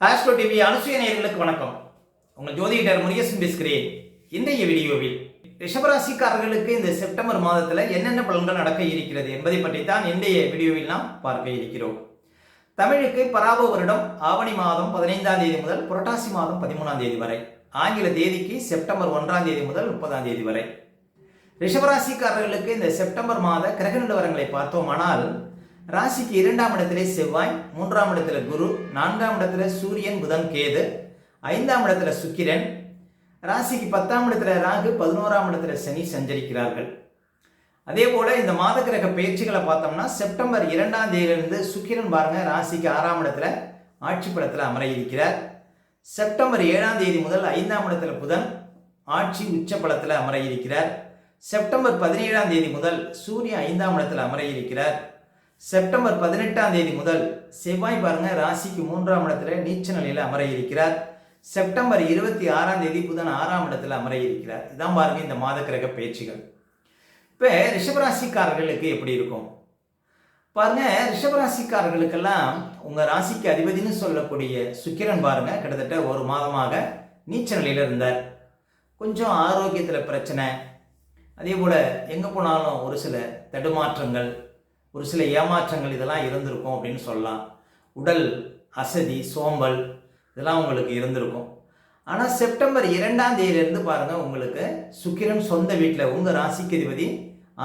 Astro TV அனுசூய நேயர்களுக்கு வணக்கம். உங்கள் ஜோதிடர் முருகேசன் பேசுகிறேன். இன்றைய வீடியோவில் ரிஷபராசிக்காரர்களுக்கு இந்த செப்டம்பர் மாதத்தில் என்னென்ன பலன்கள் நடக்க இருக்கிறது என்பதை பற்றி தான் இன்றைய வீடியோவில் நாம் பார்க்க இருக்கிறோம். தமிழுக்கு பராப வருடம் ஆவணி மாதம் 15ஆம் தேதி முதல் புரட்டாசி மாதம் 13ஆம் தேதி வரை, ஆங்கில தேதிக்கு செப்டம்பர் 1ஆம் தேதி முதல் 30ஆம் தேதி வரை. ரிஷபராசிக்காரர்களுக்கு இந்த செப்டம்பர் மாத கிரக நிலவரங்களை பார்த்தோமானால், ராசிக்கு 2ஆம் இடத்திலே செவ்வாய், 3ஆம் இடத்துல குரு, 4ஆம் இடத்துல சூரியன், புதன், கேது, 5ஆம் இடத்துல சுக்கிரன், ராசிக்கு 10ஆம் இடத்துல ராகு, 11ஆம் இடத்துல சனி சஞ்சரிக்கிறார்கள். அதே போல இந்த மாத கிரக பயிற்சிகளை பார்த்தோம்னா, செப்டம்பர் 2ஆம் தேதியிலிருந்து சுக்கிரன் பாருங்க ராசிக்கு 6ஆம் இடத்துல ஆட்சி பலத்தில் அமர இருக்கிறார். செப்டம்பர் 7ஆம் தேதி முதல் 5ஆம் இடத்துல புதன் ஆட்சி உச்ச பலத்தில் அமர இருக்கிறார். செப்டம்பர் 17ஆம் தேதி முதல் சூரியன் 5ஆம் இடத்துல அமர இருக்கிறார். செப்டம்பர் 18ஆம் தேதி முதல் செவ்வாய் பாருங்க ராசிக்கு 3ஆம் இடத்துல நீச்ச நிலையில் அமர இருக்கிறார். செப்டம்பர் 26ஆம் தேதி புதன் 6ஆம் இடத்துல அமர இருக்கிறார். இதான் பாருங்க இந்த மாத கிரக பயிற்சிகள். இப்போ ரிஷபராசிக்காரர்களுக்கு எப்படி இருக்கும் பாருங்க. ரிஷபராசிக்காரர்களுக்கெல்லாம் உங்க ராசிக்கு அதிபதினு சொல்லக்கூடிய சுக்கிரன் பாருங்க கிட்டத்தட்ட ஒரு மாதமாக நீச்ச நிலையில் இருந்தார். கொஞ்சம் ஆரோக்கியத்தில் பிரச்சனை, அதே போல எங்கே போனாலும் ஒரு சில தடுமாற்றங்கள், ஒரு சில ஏமாற்றங்கள் இதெல்லாம் இருந்திருக்கும் அப்படின்னு சொல்லலாம். உடல் அசதி, சோம்பல் இதெல்லாம் உங்களுக்கு இருந்திருக்கும். ஆனால் செப்டம்பர் 2ஆம் தேதியிலிருந்து பாருங்கள், உங்களுக்கு சுக்கிரன் சொந்த வீட்டில், உங்கள் ராசிக்கு அதிபதி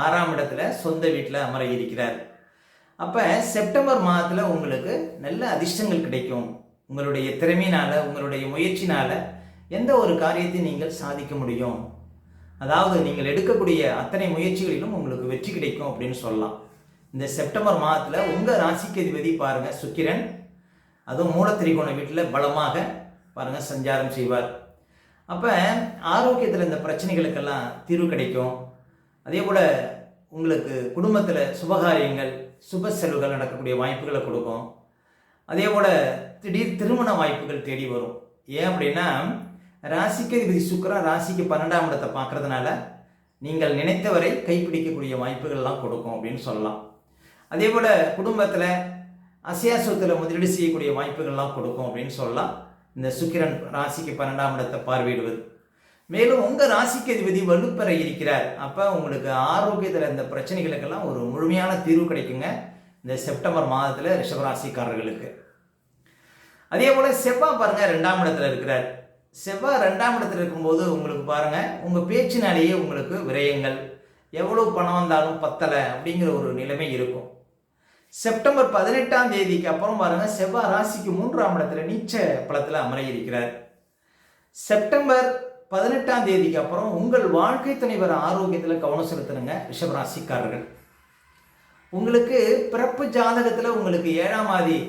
6ஆம் இடத்துல சொந்த வீட்டில் அமர இருக்கிறார். அப்போ செப்டம்பர் மாதத்தில் உங்களுக்கு நல்ல அதிர்ஷ்டங்கள் கிடைக்கும். உங்களுடைய திறமையினால், உங்களுடைய முயற்சினால் எந்த ஒரு காரியத்தை நீங்கள் சாதிக்க முடியும். அதாவது நீங்கள் எடுக்கக்கூடிய அத்தனை முயற்சிகளிலும் உங்களுக்கு வெற்றி கிடைக்கும் அப்படின்னு சொல்லலாம். இந்த செப்டம்பர் மாதத்தில் உங்கள் ராசிக்கு அதிபதி பாருங்கள் சுக்கிரன், அதுவும் மூல திரிகோண வீட்டில் பலமாக பாருங்கள் சஞ்சாரம் செய்வார். அப்போ ஆரோக்கியத்தில் இந்த பிரச்சனைகளுக்கெல்லாம் தீர்வு கிடைக்கும். அதே போல் உங்களுக்கு குடும்பத்தில் சுபகாரியங்கள், சுப செலவுகள் நடக்கக்கூடிய வாய்ப்புகளை கொடுக்கும். அதே போல் திடீர் திருமண வாய்ப்புகள் தேடி வரும். ஏன் அப்படின்னா, ராசிக்கு அதிபதி சுக்கிரன் ராசிக்கு 12ஆம் இடத்தை பார்க்கறதுனால நீங்கள் நினைத்தவரை கைப்பிடிக்கக்கூடிய வாய்ப்புகள்லாம் கொடுக்கும் அப்படின்னு சொல்லலாம். அதே போல் குடும்பத்தில் அசையா சொத்தில் முதலீடு செய்யக்கூடிய வாய்ப்புகள்லாம் கொடுக்கும் அப்படின்னு சொல்லலாம் இந்த சுக்கிரன் ராசிக்கு 12ஆம் இடத்தை பார்வையிடுவது. மேலும் உங்கள் ராசிக்கு அதிபதி வலுப்பெற இருக்கிறார். அப்போ உங்களுக்கு ஆரோக்கியத்தில் இந்த பிரச்சனைகளுக்கெல்லாம் ஒரு முழுமையான தீர்வு கிடைக்குங்க இந்த செப்டம்பர் மாதத்தில் ரிஷபராசிக்காரர்களுக்கு. அதே போல் செவ்வாய் பாருங்கள் 2ஆம் இடத்துல இருக்கிறார். செவ்வாய் 2ஆம் இடத்துல இருக்கும்போது உங்களுக்கு பாருங்கள், உங்கள் பேச்சினாலேயே உங்களுக்கு விரயங்கள், எவ்வளோ பணம் வந்தாலும் பத்தலை அப்படிங்கிற ஒரு நிலைமை இருக்கும். செப்டம்பர் 18ஆம் தேதிக்கு அப்புறம் பாருங்க, செவ்வாய் ராசிக்கு 3ஆம் இடத்துல நீச்ச பலத்தில் அமர இருக்கிறார். செப்டம்பர் 18ஆம் தேதிக்கு அப்புறம் உங்கள் வாழ்க்கை துணைவர் ஆரோக்கியத்தில் கவனம் செலுத்தணுங்க ரிஷபராசிக்காரர்கள். உங்களுக்கு பிறப்பு ஜாதகத்தில் உங்களுக்கு 7ஆம் ஆதி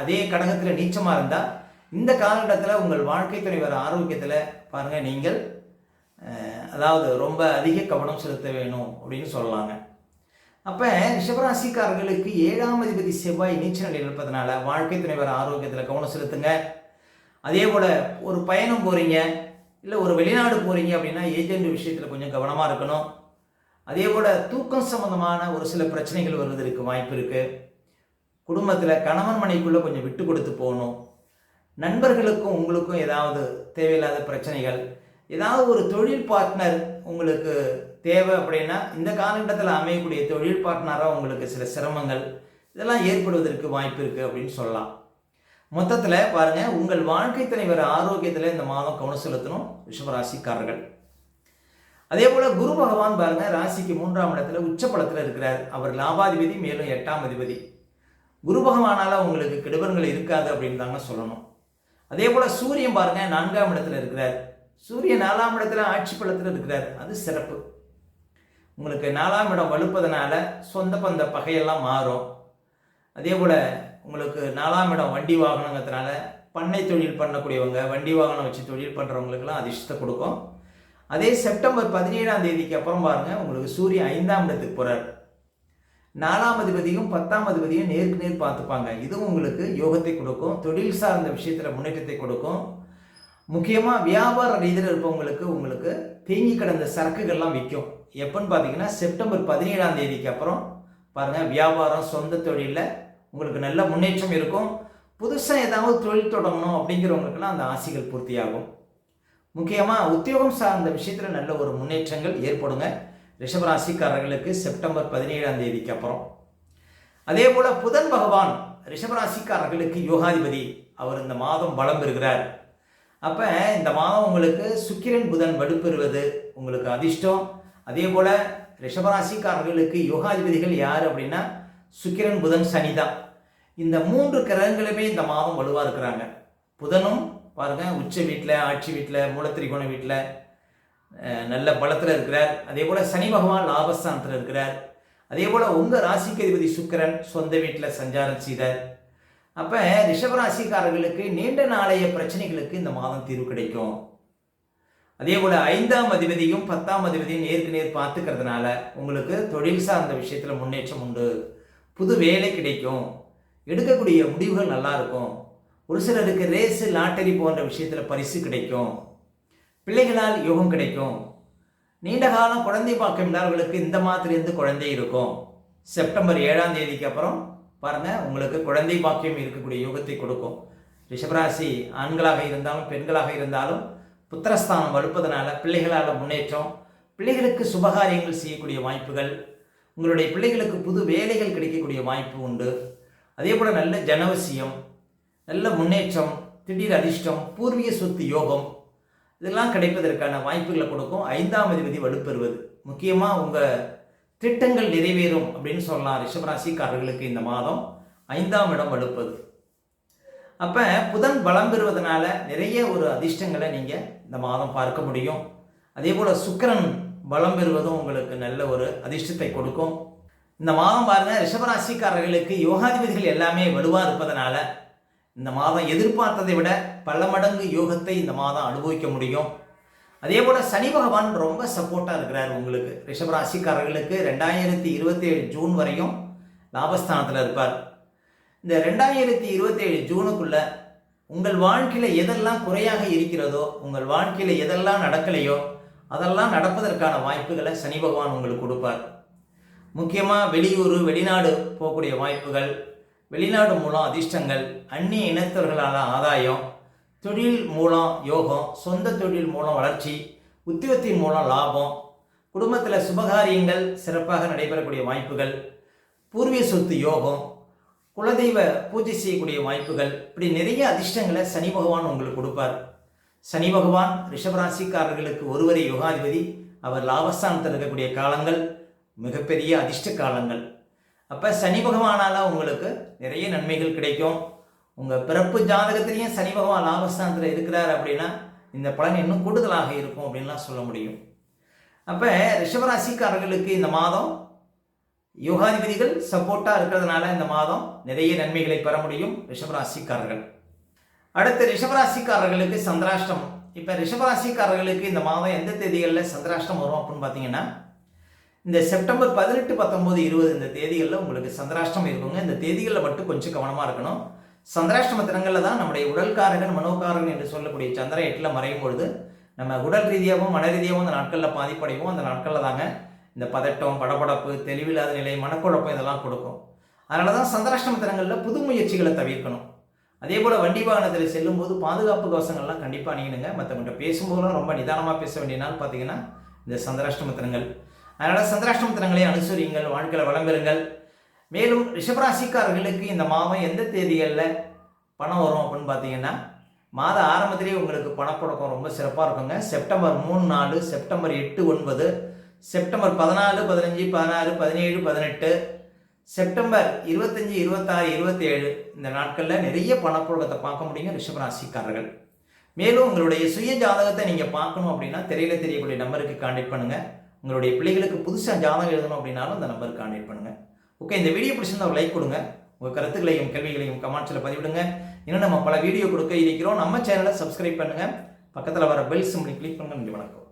அதே கடகத்தில் நீச்சமாக இருந்தால், இந்த காலகட்டத்தில் உங்கள் வாழ்க்கை துணைவர் ஆரோக்கியத்தில் பாருங்கள் நீங்கள் அதாவது ரொம்ப அதிக கவனம் செலுத்த வேணும் அப்படின்னு சொல்லலாங்க. அப்போ ரிஷபராசிக்காரர்களுக்கு 7ஆம் அதிபதி செவ்வாய் நீச்ச நிலையில் இருப்பதனால வாழ்க்கை துணைவர் ஆரோக்கியத்தில் கவனம் செலுத்துங்க. அதே போல் ஒரு பயணம் போகிறீங்க, இல்லை ஒரு வெளிநாடு போகிறீங்க அப்படின்னா ஏஜென்ட் விஷயத்தில் கொஞ்சம் கவனமாக இருக்கணும். அதே போல் தூக்கம் சம்பந்தமான ஒரு சில பிரச்சனைகள் வருவதற்கு வாய்ப்பு இருக்குது. குடும்பத்தில் கணவன் மனைவிக்குள்ளே கொஞ்சம் விட்டு கொடுத்து போகணும். நண்பர்களுக்கும் உங்களுக்கும் ஏதாவது தேவையில்லாத பிரச்சனைகள், ஏதாவது ஒரு தொழில் பார்ட்னர் உங்களுக்கு தேவை அப்படின்னா இந்த காலகட்டத்தில் அமையக்கூடிய தொழில் பார்ட்னராக உங்களுக்கு சில சிரமங்கள் இதெல்லாம் ஏற்படுவதற்கு வாய்ப்பு இருக்குது அப்படின்னு சொல்லலாம். மொத்தத்தில் பாருங்கள், உங்கள் வாழ்க்கை துணைவர் ஆரோக்கியத்தில் இந்த மாதம் கவனம் செலுத்தணும் ரிஷபராசிக்காரர்கள். அதே போல் குரு பகவான் பாருங்கள் ராசிக்கு 3ஆம் இடத்துல உச்சப்பலத்தில் இருக்கிறார். அவர் லாபாதிபதி, மேலும் 8ஆம் அதிபதி. குரு பகவானால் உங்களுக்கு கெடுபலங்கள் இருக்காது அப்படின்னு தாங்க சொல்லணும். அதே போல் சூரியன் பாருங்கள் 4ஆம் இடத்துல இருக்கிறார். சூரியன் 4ஆம் இடத்துல ஆட்சி பலத்தில் இருக்கிறார். அது சிறப்பு. உங்களுக்கு 4ஆம் இடம் வலுப்பதனால சொந்த பந்த பகையெல்லாம் மாறும். அதே போல் உங்களுக்கு 4ஆம் இடம் வண்டி வாகனங்கிறதுனால பண்ணை தொழில் பண்ணக்கூடியவங்க, வண்டி வாகனம் வச்சு தொழில் பண்ணுறவங்களுக்கெல்லாம் அதிர்ஷ்டத்தை கொடுக்கும். அதே செப்டம்பர் 17ஆம் தேதிக்கு அப்புறம் பாருங்கள், உங்களுக்கு சூரியன் 5ஆம் இடத்துக்கு போகிறார். 4ஆம் அதிபதியும் 10ஆம் அதிபதியும் நேருக்கு நேர் பார்த்துப்பாங்க. இதுவும் உங்களுக்கு யோகத்தை கொடுக்கும், தொழில் சார்ந்த விஷயத்தில் முன்னேற்றத்தை கொடுக்கும். முக்கியமாக வியாபார ரீதியில் இருப்பவங்களுக்கு உங்களுக்கு தேங்கி கிடந்த சரக்குகள்லாம் விற்கும். எப்போன்னு பார்த்தீங்கன்னா செப்டம்பர் 17ஆம் தேதிக்கு அப்புறம் பாருங்கள், வியாபாரம் சொந்த தொழிலில் உங்களுக்கு நல்ல முன்னேற்றம் இருக்கும். புதுசாக ஏதாவது தொழில் தொடங்கணும் அப்படிங்கிறவங்களுக்கெல்லாம் அந்த ஆசைகள் பூர்த்தியாகும். முக்கியமாக உத்தியோகம் சார்ந்த விஷயத்தில் நல்ல ஒரு முன்னேற்றங்கள் ஏற்படுங்க ரிஷபராசிக்காரர்களுக்கு செப்டம்பர் 17ஆம் தேதிக்கு அப்புறம். அதே போல் புதன் பகவான் ரிஷபராசிக்காரர்களுக்கு யோகாதிபதி, அவர் இந்த மாதம் பலம் பெறுகிறார். அப்போ இந்த மாதம் உங்களுக்கு சுக்கிரன் புதன் வலுப்பெறுவது உங்களுக்கு அதிர்ஷ்டம். அதே போல் ரிஷபராசிக்காரர்களுக்கு யோகாதிபதிகள் யார் அப்படின்னா சுக்கிரன் புதன் சனி தான். இந்த 3 கிரகங்களுமே இந்த மாதம் வலுவாக இருக்கிறாங்க. புதனும் பாருங்கள் உச்ச வீட்டில், ஆட்சி வீட்டில், மூலத்திரிகோண வீட்டில் நல்ல பலத்தில் இருக்கிறார். அதே போல் சனி பகவான் லாபஸ்தானத்தில் இருக்கிறார். அதே போல் உங்கள் ராசிக்கு அதிபதி சுக்கிரன் சொந்த வீட்டில் சஞ்சாரம் செய்தார். அப்போ ரிஷபராசிக்காரர்களுக்கு நீண்ட நாளைய பிரச்சனைகளுக்கு இந்த மாதம் தீர்வு கிடைக்கும். அதே போல் 5ஆம் அதிபதியும் 10ஆம் அதிபதியும் நேருக்கு நேர் பார்த்துக்கிறதுனால உங்களுக்கு தொழில் சார்ந்த விஷயத்தில் முன்னேற்றம் உண்டு. புது வேலை கிடைக்கும். எடுக்கக்கூடிய முடிவுகள் நல்லா இருக்கும். ஒரு சிலருக்கு ரேஸு, லாட்டரி போன்ற விஷயத்தில் பரிசு கிடைக்கும். பிள்ளைகளால் யோகம் கிடைக்கும். நீண்ட காலம் குழந்தை பாக்கியம் இல்லாதவர்களுக்கு இந்த மாதத்திலிருந்து குழந்தை இருக்கும். செப்டம்பர் 7ஆம் தேதிக்கு அப்புறம் பாருங்கள் உங்களுக்கு குழந்தை பாக்கியம் இருக்கக்கூடிய யோகத்தை கொடுக்கும். ரிஷபராசி ஆண்களாக இருந்தாலும் பெண்களாக இருந்தாலும் புத்திரஸ்தானம் வலுப்பதனால பிள்ளைகளால் முன்னேற்றம், பிள்ளைகளுக்கு சுபகாரியங்கள் செய்யக்கூடிய வாய்ப்புகள், உங்களுடைய பிள்ளைகளுக்கு புது வேலைகள் கிடைக்கக்கூடிய வாய்ப்பு உண்டு. அதே போல் நல்ல ஜனவசியம், நல்ல முன்னேற்றம், திடீர் அதிர்ஷ்டம், பூர்வீக சொத்து யோகம் இதெல்லாம் கிடைப்பதற்கான வாய்ப்புகளை கொடுக்கும். 5ஆம் அதிபதி வலுப்பெறுவது முக்கியமாக உங்கள் திட்டங்கள் நிறைவேறும் அப்படின்னு சொல்லலாம். ரிஷபராசிக்காரர்களுக்கு இந்த மாதம் 5ஆம் இடம் வலுப்பது. அப்போ புதன் பலம் பெறுவதனால நிறைய ஒரு அதிர்ஷ்டங்களை நீங்கள் இந்த மாதம் பார்க்க முடியும். அதே போல் சுக்கிரன் பலம் பெறுவதும் உங்களுக்கு நல்ல ஒரு அதிர்ஷ்டத்தை கொடுக்கும். இந்த மாதம் பாருங்கள் ரிஷபராசிக்காரர்களுக்கு யோகாதிபதிகள் எல்லாமே வலுவாக இருப்பதனால இந்த மாதம் எதிர்பார்த்ததை விட பல மடங்கு யோகத்தை இந்த மாதம் அனுபவிக்க முடியும். அதே போல் சனி பகவான் ரொம்ப சப்போர்ட்டாக இருக்கிறார் உங்களுக்கு. ரிஷபராசிக்காரர்களுக்கு 2027 ஜூன் வரையும் லாபஸ்தானத்தில் இருப்பார். இந்த 2027 ஜூனுக்குள்ள உங்கள் வாழ்க்கையில் எதெல்லாம் குறையாக இருக்கிறதோ, உங்கள் வாழ்க்கையில் எதெல்லாம் நடக்கலையோ அதெல்லாம் நடப்பதற்கான வாய்ப்புகளை சனி பகவான் உங்களுக்கு கொடுப்பார். முக்கியமாக வெளியூர், வெளிநாடு போகக்கூடிய வாய்ப்புகள், வெளிநாடு மூலம் அதிர்ஷ்டங்கள், அந்நிய இனத்தவர்களால் ஆதாயம், தொழில் மூலம் யோகம், சொந்த தொழில் மூலம் வளர்ச்சி, உத்தியோகத்தின் மூலம் லாபம், குடும்பத்தில் சுபகாரியங்கள் சிறப்பாக நடைபெறக்கூடிய வாய்ப்புகள், பூர்வீக சொத்து யோகம், குலதெய்வ பூஜை செய்யக்கூடிய வாய்ப்புகள், இப்படி நிறைய அதிர்ஷ்டங்களை சனி பகவான் உங்களுக்கு கொடுப்பார். சனி பகவான் ரிஷபராசிக்காரர்களுக்கு ஒருவரை யோகாதிபதி. அவர் லாபஸ்தானத்தில் இருக்கக்கூடிய காலங்கள் மிகப்பெரிய அதிர்ஷ்ட காலங்கள். அப்போ சனி பகவானால் உங்களுக்கு நிறைய நன்மைகள் கிடைக்கும். உங்கள் பிறப்பு ஜாதகத்திலையும் சனி பகவான் லாபஸ்தானத்தில் இருக்கிறார் அப்படின்னா இந்த பலன் இன்னும் கூடுதலாக இருக்கும் அப்படின்லாம் சொல்ல முடியும். அப்போ ரிஷபராசிக்காரர்களுக்கு இந்த மாதம் யோகாதிபதிகள் சப்போர்ட்டாக இருக்கிறதுனால இந்த மாதம் நிறைய நன்மைகளை பெற முடியும் ரிஷபராசிக்காரர்கள். அடுத்து ரிஷபராசிக்காரர்களுக்கு சந்திராஷ்டம். இப்போ ரிஷபராசிக்காரர்களுக்கு இந்த மாதம் எந்த தேதிகளில் சந்திராஷ்டம் வரும் அப்படின்னு பார்த்தீங்கன்னா இந்த செப்டம்பர் 18, 19, 20 இந்த தேதிகளில் உங்களுக்கு சந்திராஷ்டம் இருக்குங்க. இந்த தேதிகளில் மட்டும் கொஞ்சம் கவனமாக இருக்கணும். சந்திராஷ்டம தினங்களில் தான் நம்முடைய உடல்காரகன், மனோகாரகன் என்று சொல்லக்கூடிய சந்திரன் 8ல் மறையும் பொழுது நம்ம உடல் ரீதியாகவும் மன ரீதியாகவும் அந்த நாட்களில் பாதிப்படைவோம். அந்த நாட்களில் தாங்க இந்த பதட்டம், படபடப்பு, தெளிவில்லாத நிலை, மனக்குழப்பம் இதெல்லாம் கொடுக்கும். அதனால தான் சந்திராஷ்டம தினங்களில் புது முயற்சிகளை தவிர்க்கணும். அதே போல் வண்டி வாகனத்தில் செல்லும்போது பாதுகாப்பு கவசங்கள்லாம் கண்டிப்பாக அணியணுங்க. மற்றவங்கள்ட்ட பேசும்போதெல்லாம் ரொம்ப நிதானமாக பேச வேண்டிய நாள் பார்த்தீங்கன்னா இந்த சந்திராஷ்டம தினங்கள். அதனால் சந்திராஷ்டம தினங்களை அனுசரியுங்கள், வாழ்க்கையில் வளம் பெறுங்கள். மேலும் ரிஷபராசிக்காரர்களுக்கு இந்த மாதம் எந்த தேதிகளில் பணம் வரும் அப்படின்னு பார்த்தீங்கன்னா மாத ஆரம்பத்திலேயே உங்களுக்கு பணப்புழக்கம் ரொம்ப சிறப்பாக இருக்குங்க. செப்டம்பர் 3, 4, செப்டம்பர் 8, 9, செப்டம்பர் 14, 15, 16, 17, 18, செப்டம்பர் 25, 26, 27 இந்த நாட்களில் நிறைய பணப்புழக்கத்தை பார்க்க முடியும் ரிஷபராசிக்காரர்கள். மேலும் உங்களுடைய சுய ஜாதகத்தை நீங்கள் பார்க்கணும் அப்படின்னா திரையில் தெரியக்கூடிய நம்பருக்கு கான்டாக்ட் பண்ணுங்கள். உங்களுடைய பிள்ளைகளுக்கு புதுசாக ஜாதகம் எழுதணும் அப்படின்னாலும் அந்த நம்பருக்கு கான்டாக்ட் பண்ணுங்கள். ஓகே, இந்த வீடியோ பிடிச்சிருந்தா ஒரு லைக் கொடுங்க. உங்கள் கருத்துக்களையும் கேள்விகளையும் கமெண்ட்ஸில் பதிவிடுங்க. இன்னும் நம்ம பல வீடியோ கொடுக்க இருக்கிறோம். நம்ம சேனலை சப்ஸ்கிரைப் பண்ணுங்கள். பக்கத்தில் வர பெல் சிம்பிளை கிளிக் பண்ணுங்கள். நன்றி, வணக்கம்.